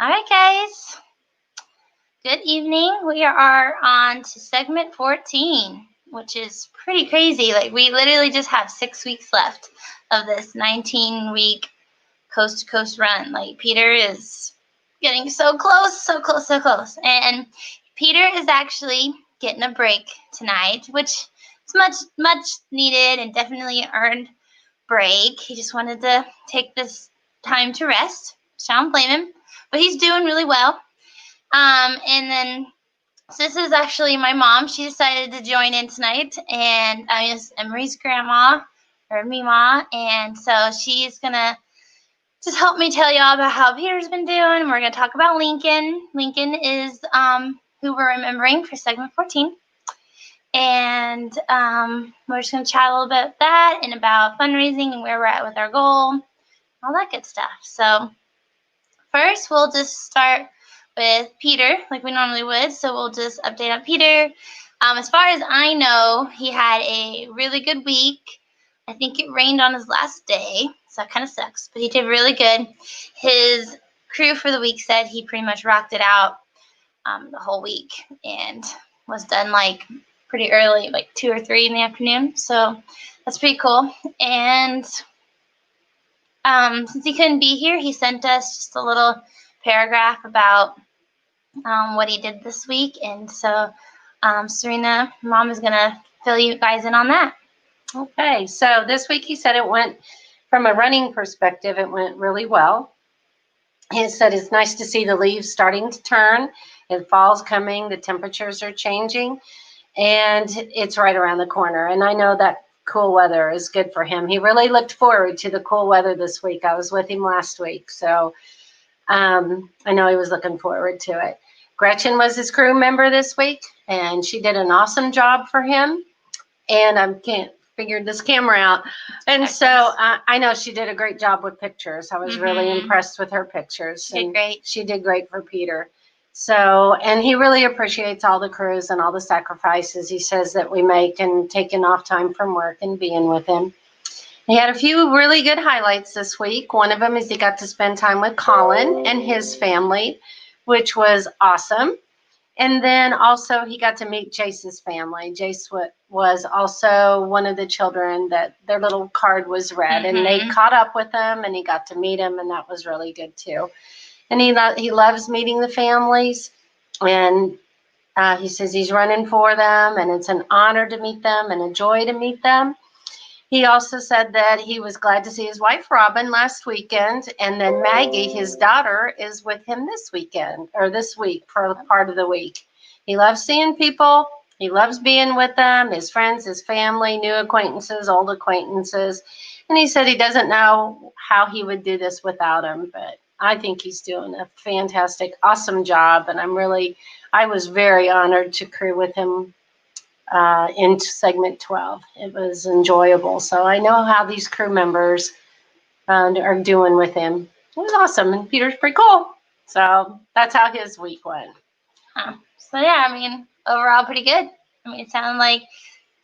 All right, guys. Good evening. We are on to segment 14, which is pretty crazy. Like, we literally just have 6 weeks left of this 19-week coast-to-coast run. Like, Peter is getting so close, so close, so close. And Peter is actually getting a break tonight, which is much needed and definitely earned break. He just wanted to take this time to rest. So I don't blame him. But he's doing really well. And then, so this is actually my mom. She decided to join in tonight, and I'm just Emery's grandma, or Mima, and so she's gonna just help me tell y'all about how Peter's been doing. We're gonna talk about Lincoln. Lincoln is who we're remembering for segment 14, and we're just gonna chat a little bit about that and about fundraising and where we're at with our goal, all that good stuff. So first, we'll just start with Peter, like we normally would. So we'll just update on Peter. As far as I know, he had a really good week. I think it rained on his last day, so that kind of sucks. But he did really good. His crew for the week said he pretty much rocked it out the whole week and was done like pretty early, like 2 or 3 in the afternoon. So that's pretty cool. And since he couldn't be here, he sent us just a little paragraph about what he did this week. And so Serena, Mom, is going to fill you guys in on that. Okay, so this week he said it went, from a running perspective, it went really well. He said it's nice to see the leaves starting to turn. And fall's coming, the temperatures are changing, and it's right around the corner. And I know that cool weather is good for him. He really looked forward to the cool weather this week. I was with him last week, so I know he was looking forward to it. Gretchen was his crew member this week, and she did an awesome job for him. And I can't figure this camera out. And so I know she did a great job with pictures. I was really impressed with her pictures. She did great. She did great for Peter. So, and he really appreciates all the crews and all the sacrifices he says that we make and taking off time from work and being with him. He had a few really good highlights this week. One of them is he got to spend time with Colin and his family, which was awesome. And then also he got to meet Jace's family. Jace was also one of the children that their little card was read, and they caught up with him, and he got to meet him, and that was really good too. And he loves meeting the families, and he says he's running for them, and it's an honor to meet them and a joy to meet them. He also said that he was glad to see his wife, Robin, last weekend. And then Maggie, his daughter, is with him this weekend, or this week for part of the week. He loves seeing people. He loves being with them, his friends, his family, new acquaintances, old acquaintances. And he said he doesn't know how he would do this without them. But I think he's doing a fantastic, awesome job. And I was very honored to crew with him in segment 12. It was enjoyable. So I know how these crew members are doing with him. It was awesome, and Peter's pretty cool. So that's how his week went. So yeah, I mean, overall pretty good. I mean, it sounded like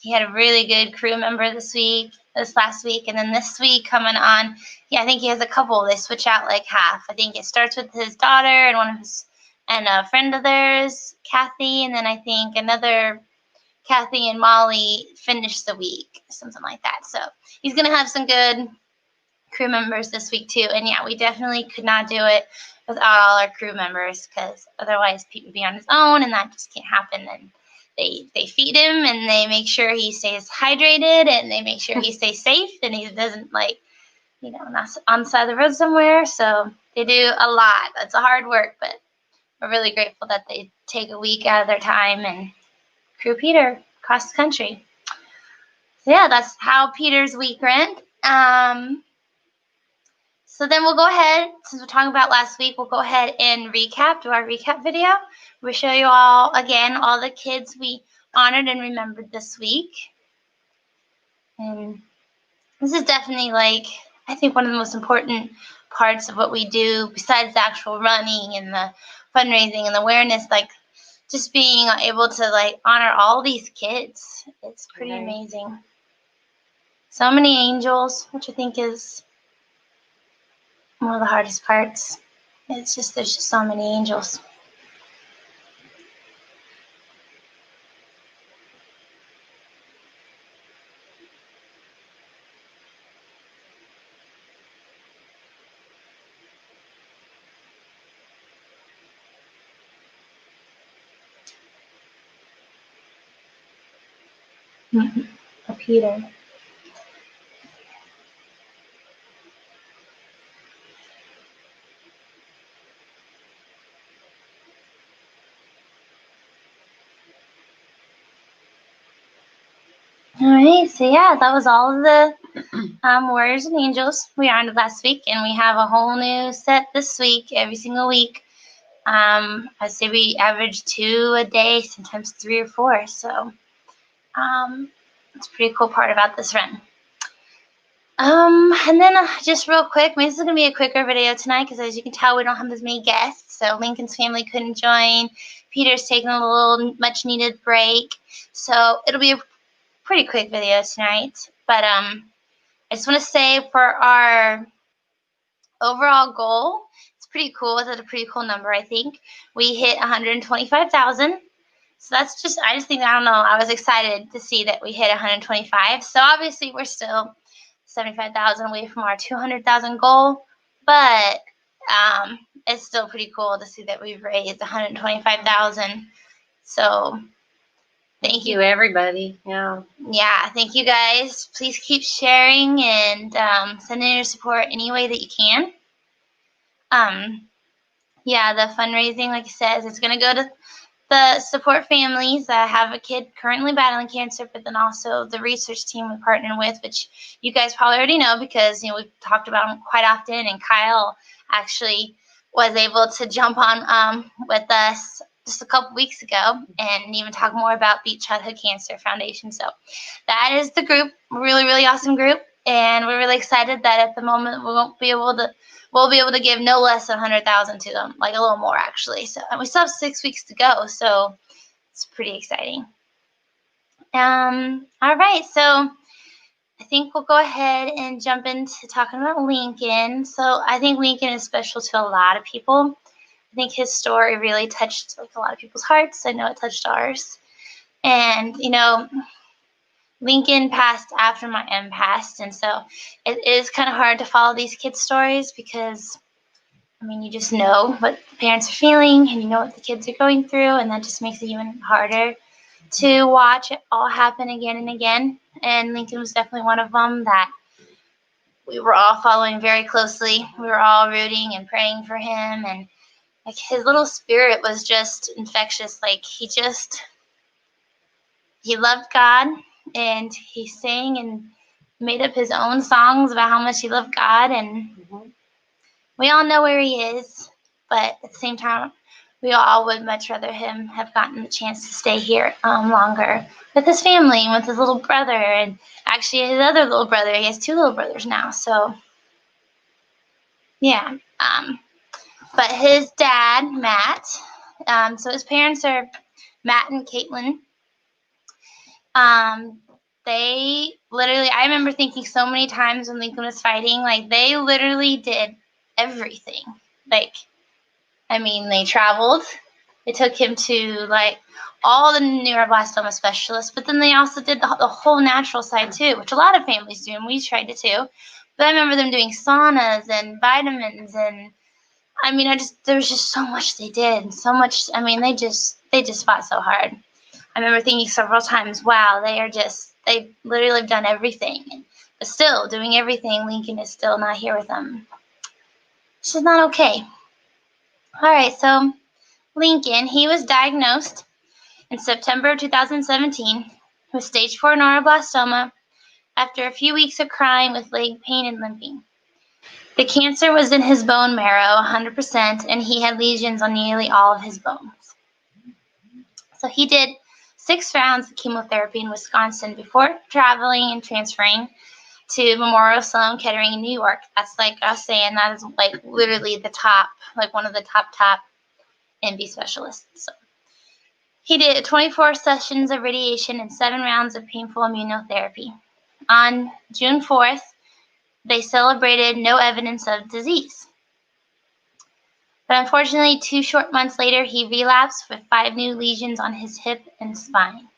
he had a really good crew member this last week, and then this week coming on, yeah, I think he has a couple. They switch out like half. I think it starts with his daughter and a friend of theirs, Kathy, and then I think another Kathy and Molly finish the week, something like that. So he's going to have some good crew members this week too. And yeah, we definitely could not do it without all our crew members, because otherwise Pete would be on his own, and that just can't happen. And they feed him, and they make sure he stays hydrated, and they make sure he stays safe, and he doesn't not on the side of the road somewhere. So they do a lot. It's a hard work, but we're really grateful that they take a week out of their time and crew Peter across the country. So yeah, that's how Peter's week went. So then we'll go ahead, since we're talking about last week, we'll go ahead and do our recap video. We'll show you all, again, all the kids we honored and remembered this week. And this is definitely, I think one of the most important parts of what we do, besides the actual running and the fundraising and the awareness, just being able to honor all these kids. It's pretty amazing. So many angels, which I think is one of the hardest parts. It's just, there's just so many angels. Peter. All right, so yeah, that was all of the Warriors and Angels we honored last week, and we have a whole new set this week, every single week. I'd say we average 2 a day, sometimes 3 or 4, so it's a pretty cool part about this run. And then just real quick, this is going to be a quicker video tonight because as you can tell, we don't have as many guests. So Lincoln's family couldn't join. Peter's taking a little much needed break. So it'll be a pretty quick video tonight. But I just want to say for our overall goal, it's pretty cool. It's at a pretty cool number, I think. We hit 125,000. So that's just, I just think, I don't know, I was excited to see that we hit 125. So obviously we're still 75,000 away from our 200,000 goal, but it's still pretty cool to see that we've raised 125,000. So thank you, everybody. Yeah. Yeah, thank you guys. Please keep sharing and sending your support any way that you can. Yeah, the fundraising, like I said, it's going to go to the support families that have a kid currently battling cancer, but then also the research team we partner with, which you guys probably already know because we've talked about them quite often, and Kyle actually was able to jump on with us just a couple weeks ago and even talk more about Beat Childhood Cancer Foundation. So that is the group, really, really awesome group, and we're really excited that at the moment we'll be able to give no less than 100,000 to them, like a little more actually. So we still have 6 weeks to go, so it's pretty exciting. All right, so I think we'll go ahead and jump into talking about Lincoln. So I think Lincoln is special to a lot of people. I think his story really touched like a lot of people's hearts. I know it touched ours. And Lincoln passed after my M passed, and so it is kind of hard to follow these kids' stories because you just know what the parents are feeling and you know what the kids are going through, and that just makes it even harder to watch it all happen again and again. And Lincoln was definitely one of them that we were all following very closely. We were all rooting and praying for him, and like his little spirit was just infectious. Like he loved God, and he sang and made up his own songs about how much he loved God, and we all know where he is, but at the same time, we all would much rather him have gotten the chance to stay here longer with his family and with his little brother, and actually his other little brother. He has 2 little brothers now, so yeah. But his dad, Matt, so his parents are Matt and Caitlin. They literally, I remember thinking so many times when Lincoln was fighting, like they literally did everything. Like, they traveled. They took him to like all the neuroblastoma specialists, but then they also did the whole natural side too, which a lot of families do, and we tried it too. But I remember them doing saunas and vitamins, and there was just so much they did, so much. They just fought so hard. I remember thinking several times, wow, they literally have done everything, but still doing everything, Lincoln is still not here with them. It's just not okay. All right, so Lincoln, he was diagnosed in September 2017 with stage 4 neuroblastoma after a few weeks of crying with leg pain and limping. The cancer was in his bone marrow 100%, and he had lesions on nearly all of his bones. So he did 6 rounds of chemotherapy in Wisconsin before traveling and transferring to Memorial Sloan Kettering in New York. That's like I was saying, that is like literally the top, like one of the top NB specialists. So he did 24 sessions of radiation and 7 rounds of painful immunotherapy. On June 4th, they celebrated no evidence of disease. But unfortunately, 2 short months later, he relapsed with 5 new lesions on his hip and spine.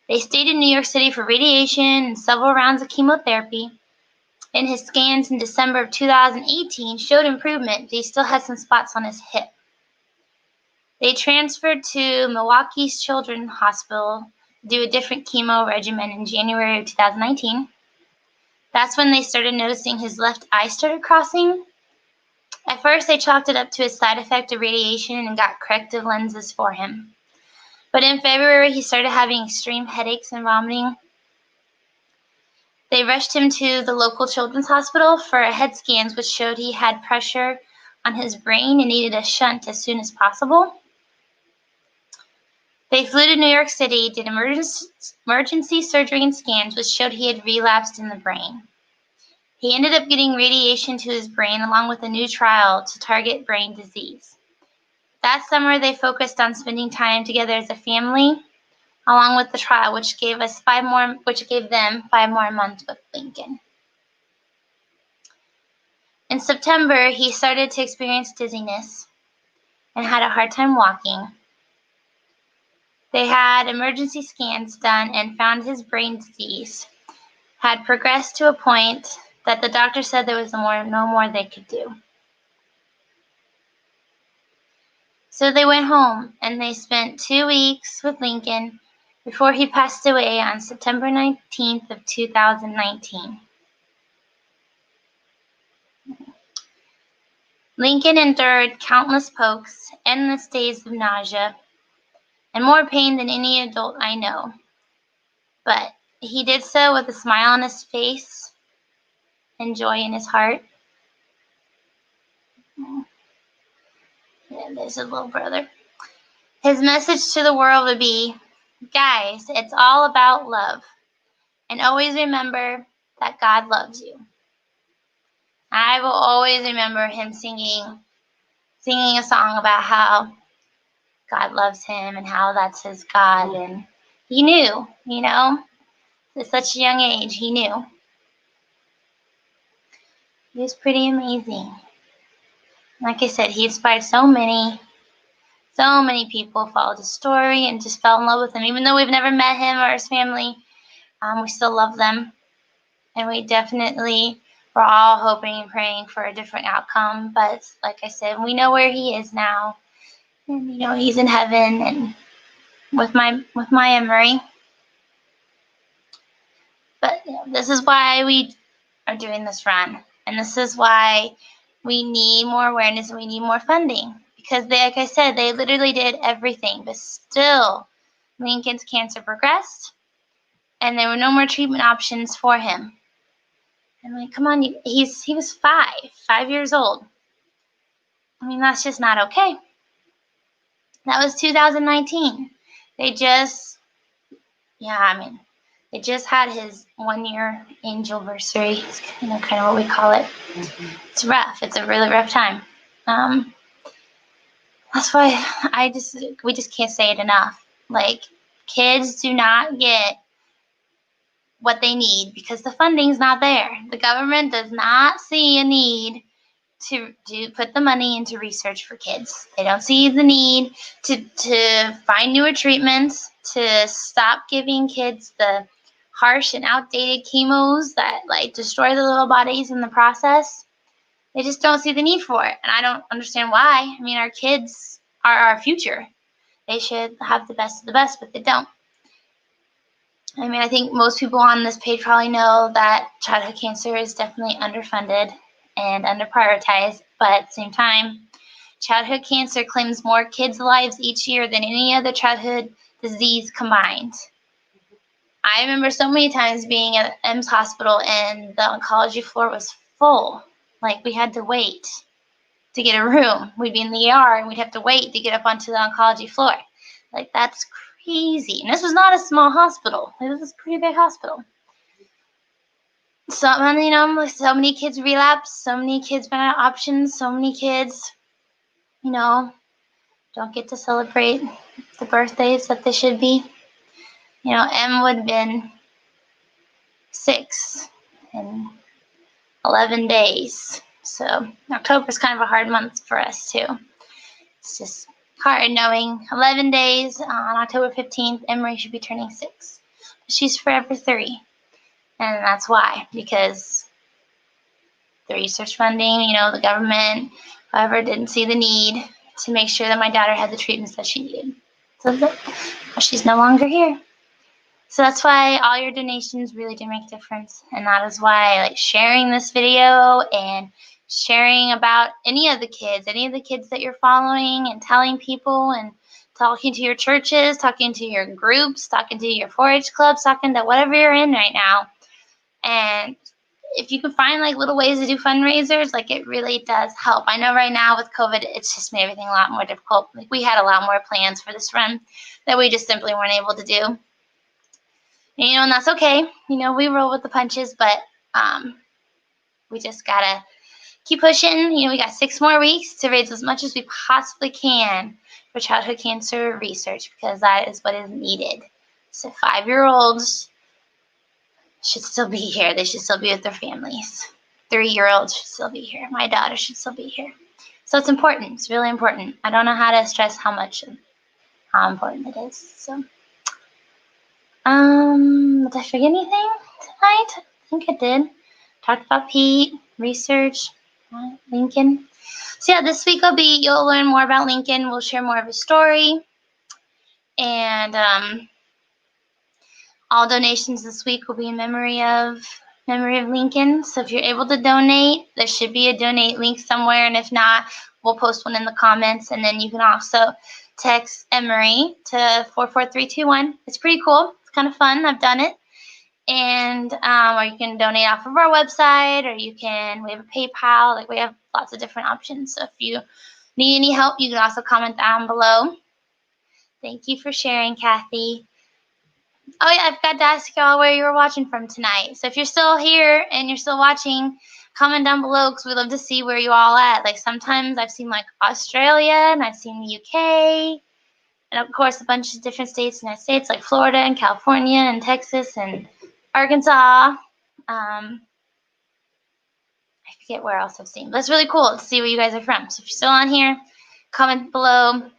They stayed in New York City for radiation and several rounds of chemotherapy. And his scans in December of 2018 showed improvement, but he still had some spots on his hip. They transferred to Milwaukee's Children's Hospital to do a different chemo regimen in January of 2019. That's when they started noticing his left eye started crossing. At first, they chalked it up to a side effect of radiation and got corrective lenses for him. But in February, he started having extreme headaches and vomiting. They rushed him to the local children's hospital for a head scans, which showed he had pressure on his brain and needed a shunt as soon as possible. They flew to New York City, did emergency surgery and scans, which showed he had relapsed in the brain. He ended up getting radiation to his brain along with a new trial to target brain disease. That summer, they focused on spending time together as a family, along with the trial, which gave them 5 more months with Lincoln. In September, he started to experience dizziness and had a hard time walking. They had emergency scans done and found his brain disease had progressed to a point that the doctor said there was no more they could do. So they went home and they spent 2 weeks with Lincoln before he passed away on September 19th of 2019. Lincoln endured countless pokes, endless days of nausea, and more pain than any adult I know. But he did so with a smile on his face and joy in his heart. Yeah, there's a little brother. His message to the world would be, guys, it's all about love. And always remember that God loves you. I will always remember him singing a song about how God loves him and how that's his God. And he knew, at such a young age, he knew. He was pretty amazing. Like I said, he inspired so many people followed his story and just fell in love with him. Even though we've never met him or his family, we still love them. And we definitely were all hoping and praying for a different outcome. But like I said, we know where he is now. And, he's in heaven and with my Emery. But this is why we are doing this run. And this is why we need more awareness and we need more funding. Because like I said, they literally did everything. But still, Lincoln's cancer progressed. And there were no more treatment options for him. I'm like, come on, he was 5 years old. I mean, that's just not okay. That was 2019. They just had his 1-year angelversary. It's kind of what we call it. Mm-hmm. It's rough. It's a really rough time. That's why we just can't say it enough. Like, kids do not get what they need because the funding's not there. The government does not see a need to put the money into research for kids. They don't see the need to find newer treatments, to stop giving kids the harsh and outdated chemos that destroy the little bodies in the process. They just don't see the need for it. And I don't understand why. I mean, our kids are our future. They should have the best of the best, but they don't. I mean, I think most people on this page probably know that childhood cancer is definitely underfunded and underprioritized, but at the same time, childhood cancer claims more kids' lives each year than any other childhood disease combined. I remember so many times being at M's hospital and the oncology floor was full. Like, we had to wait to get a room. We'd be in the ER and we'd have to wait to get up onto the oncology floor. Like, that's crazy. And this was not a small hospital. It was a pretty big hospital. So, so many kids relapse, so many kids run out of options, so many kids, don't get to celebrate the birthdays that they should be. M would have been 6 in 11 days. So October's kind of a hard month for us too. It's just hard knowing 11 days on October 15th, Emery should be turning 6. But she's forever 3. And that's why, because the research funding, the government, however, didn't see the need to make sure that my daughter had the treatments that she needed. So she's no longer here. So that's why all your donations really do make a difference. And that is why sharing this video and sharing about any of the kids that you're following and telling people and talking to your churches, talking to your groups, talking to your 4-H clubs, talking to whatever you're in right now. And if you can find little ways to do fundraisers, it really does help. I know right now with COVID, it's just made everything a lot more difficult. We had a lot more plans for this run that we just simply weren't able to do. And that's okay. We roll with the punches, but we just gotta keep pushing. We got 6 more weeks to raise as much as we possibly can for childhood cancer research, because that is what is needed. So 5-year-olds should still be here. They should still be with their families. 3-year-olds should still be here. My daughter should still be here. So it's important. It's really important. I don't know how to stress how important it is. So, did I forget anything tonight? I think I did. Talked about Pete, research, Lincoln. So yeah, this week you'll learn more about Lincoln. We'll share more of his story. And all donations this week will be in memory of Lincoln. So if you're able to donate, there should be a donate link somewhere. And if not, we'll post one in the comments. And then you can also text Emery to 44321. It's pretty cool. It's kind of fun. I've done it. And or you can donate off of our website, or we have a PayPal. We have lots of different options. So if you need any help, you can also comment down below. Thank you for sharing, Kathy. Oh yeah, I forgot to ask y'all where you were watching from tonight. So if you're still here and you're still watching, comment down below, because we love to see where you all at. Sometimes I've seen Australia, and I've seen the UK, and of course a bunch of different states in the United States, like Florida and California and Texas and Arkansas. I forget where else I've seen, but it's really cool to see where you guys are from. So if you're still on here, comment below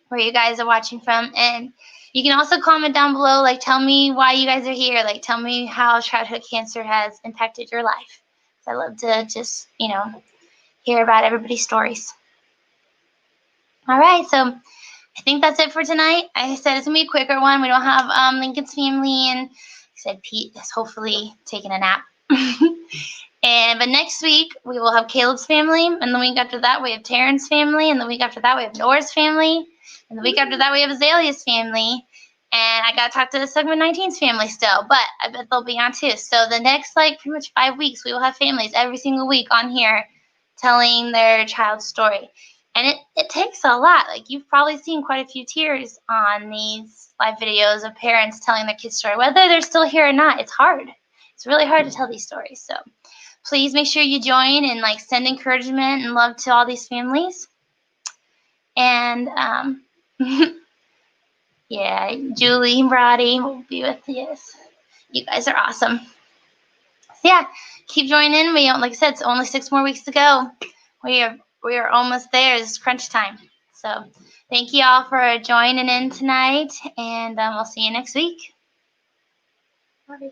where you guys are watching from. And you can also comment down below, tell me why you guys are here. Tell me how childhood cancer has impacted your life. I love to just, hear about everybody's stories. All right, so I think that's it for tonight. I said it's going to be a quicker one. We don't have Lincoln's family, and I said Pete is hopefully taking a nap. But next week, we will have Caleb's family, and the week after that, we have Taryn's family, and the week after that, we have Nora's family, and the week after that, we have Azalea's family, and I got to talk to the Segment 19's family still, but I bet they'll be on too. So the next, pretty much 5 weeks, we will have families every single week on here telling their child's story. And it takes a lot. You've probably seen quite a few tears on these live videos of parents telling their kids' story. Whether they're still here or not, it's hard. It's really hard to tell these stories. So please make sure you join and send encouragement and love to all these families. And yeah, Julie and Brody will be with you. You guys are awesome. So yeah, keep joining. Like I said, it's only 6 more weeks to go. We are almost there. It's crunch time. So thank you all for joining in tonight, and we'll see you next week. Bye.